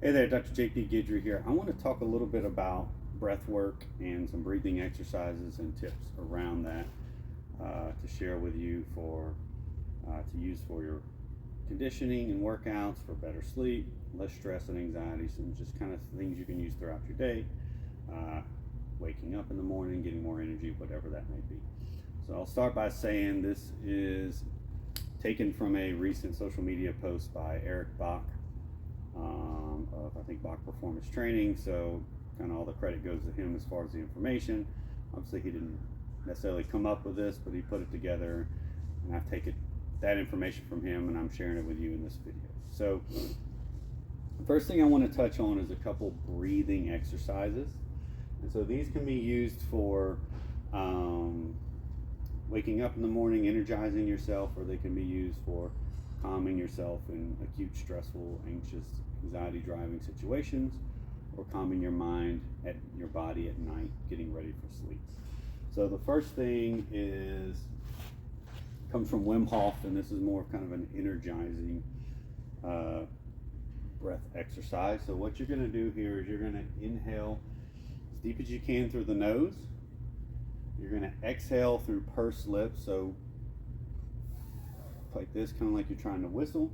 Hey there, Dr. JP Guidry here. I want to talk a little bit about breath work and some breathing exercises and tips around that to share with you to use for your conditioning and workouts for better sleep, less stress and anxiety, some just kind of things you can use throughout your day, waking up in the morning, getting more energy, whatever that may be. So I'll start by saying this is taken from a recent social media post by Eric Bach of, I think, Bach Performance Training. So kind of all the credit goes to him as far as the information. Obviously he didn't necessarily come up with this, but he put it together, and I've taken that information from him and I'm sharing it with you in this video. So the first thing I want to touch on is a couple breathing exercises. And so these can be used for waking up in the morning, energizing yourself, or they can be used for calming yourself in acute, stressful, anxious, anxiety driving situations, or calming your mind at your body at night, getting ready for sleep. So the first thing comes from Wim Hof, and this is more of kind of an energizing breath exercise. So what you're going to do here is you're going to inhale as deep as you can through the nose. You're going to exhale through pursed lips, so like this, kind of like you're trying to whistle,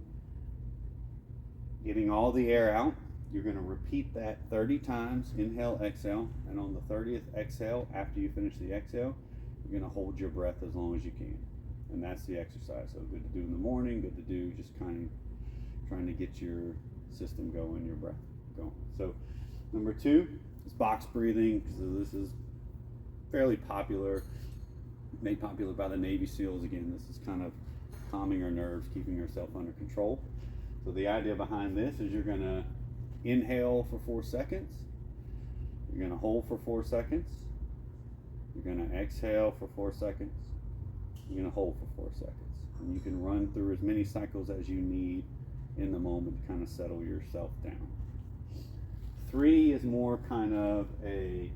getting all the air out. You're going to repeat that 30 times, inhale, exhale, and on the 30th exhale, after you finish the exhale, you're going to hold your breath as long as you can. And that's the exercise. So good to do in the morning, good to do just kind of trying to get your system going, your breath going. So number 2 is box breathing. So this is fairly popular, made popular by the Navy SEALs. Again, this is kind of calming our nerves, keeping yourself under control. So the idea behind this is you're going to inhale for 4 seconds, you're going to hold for 4 seconds, you're going to exhale for 4 seconds, you're going to hold for 4 seconds. And you can run through as many cycles as you need in the moment to kind of settle yourself down. 3 is more kind of a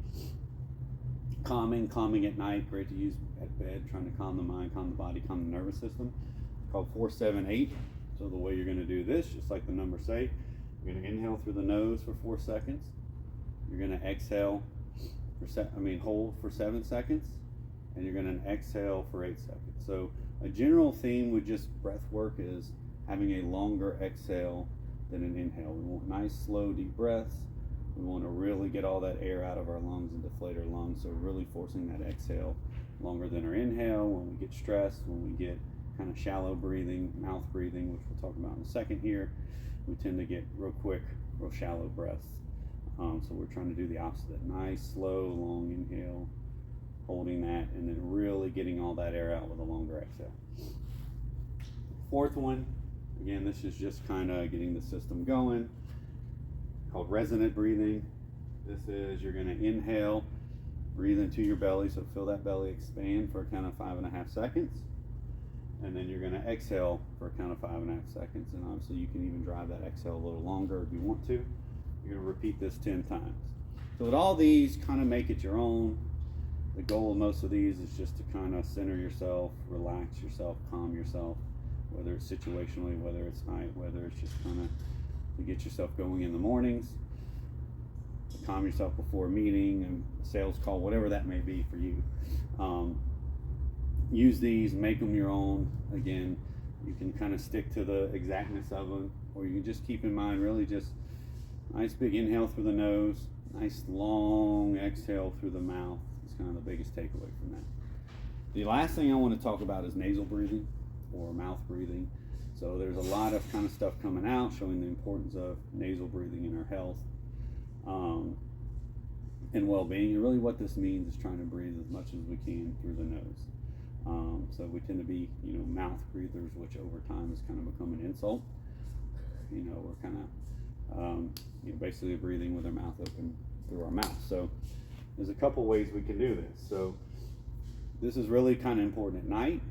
calming at night, great to use at bed, trying to calm the mind, calm the body, calm the nervous system. It's called 4-7-8. So the way you're going to do this, just like the numbers say, you're going to inhale through the nose for 4 seconds. You're going to exhale hold for 7 seconds, and you're going to exhale for 8 seconds. So a general theme with just breath work is having a longer exhale than an inhale. We want nice, slow, deep breaths. We want to really get all that air out of our lungs and deflate our lungs. So really forcing that exhale longer than our inhale. When we get stressed, when we get kind of shallow breathing, mouth breathing, which we'll talk about in a second here, we tend to get real quick, real shallow breaths. So we're trying to do the opposite. Nice, slow, long inhale, holding that, and then really getting all that air out with a longer exhale. 4th one, again, this is just kind of getting the system going, called resonant breathing. This is you're going to inhale, breathe into your belly, so feel that belly expand for a count of 5.5 seconds. And then you're going to exhale for a count of 5.5 seconds. And obviously you can even drive that exhale a little longer if you want to. You're going to repeat this 10 times. So with all these, kind of make it your own. The goal of most of these is just to kind of center yourself, relax yourself, calm yourself, whether it's situationally, whether it's night, whether it's just kind of to get yourself going in the mornings, to calm yourself before a meeting, a sales call, whatever that may be for you. Use these, make them your own. Again, you can kind of stick to the exactness of them, or you can just keep in mind really just nice big inhale through the nose, nice long exhale through the mouth. It's kind of the biggest takeaway from that. The last thing I want to talk about is nasal breathing or mouth breathing. So there's a lot of kind of stuff coming out showing the importance of nasal breathing in our health and well-being. And really what this means is trying to breathe as much as we can through the nose. So we tend to be, mouth breathers, which over time has kind of become an insult. We're kind of, basically breathing with our mouth open through our mouth. So there's a couple ways we can do this. So this is really kind of important at night.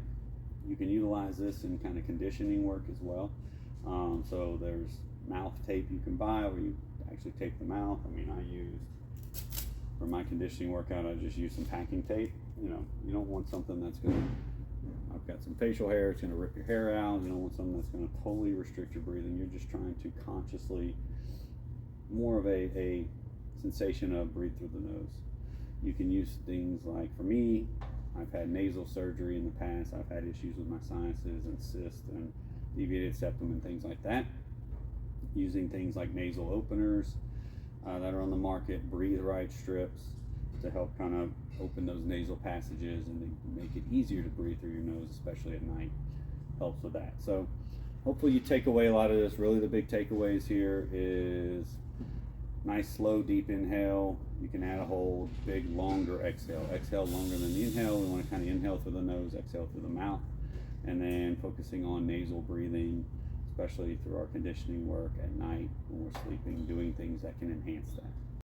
You can utilize this in kind of conditioning work as well. So there's mouth tape you can buy where you actually tape the mouth. For my conditioning workout, I just use some packing tape. You don't want something that's going to, I've got some facial hair, it's going to rip your hair out. You don't want something that's going to totally restrict your breathing. You're just trying to consciously more of a sensation of breathe through the nose. You can use things like, for me, I've had nasal surgery in the past. I've had issues with my sinuses and cysts and deviated septum and things like that. Using things like nasal openers that are on the market, breathe right strips to help kind of open those nasal passages and make it easier to breathe through your nose, especially at night. Helps with that. So hopefully you take away a lot of this. Really the big takeaways here is nice slow deep inhale. You can add a hold, big longer exhale. Exhale longer than the inhale. We want to kind of inhale through the nose, exhale through the mouth, and then focusing on nasal breathing, especially through our conditioning work at night when we're sleeping, doing things that can enhance that.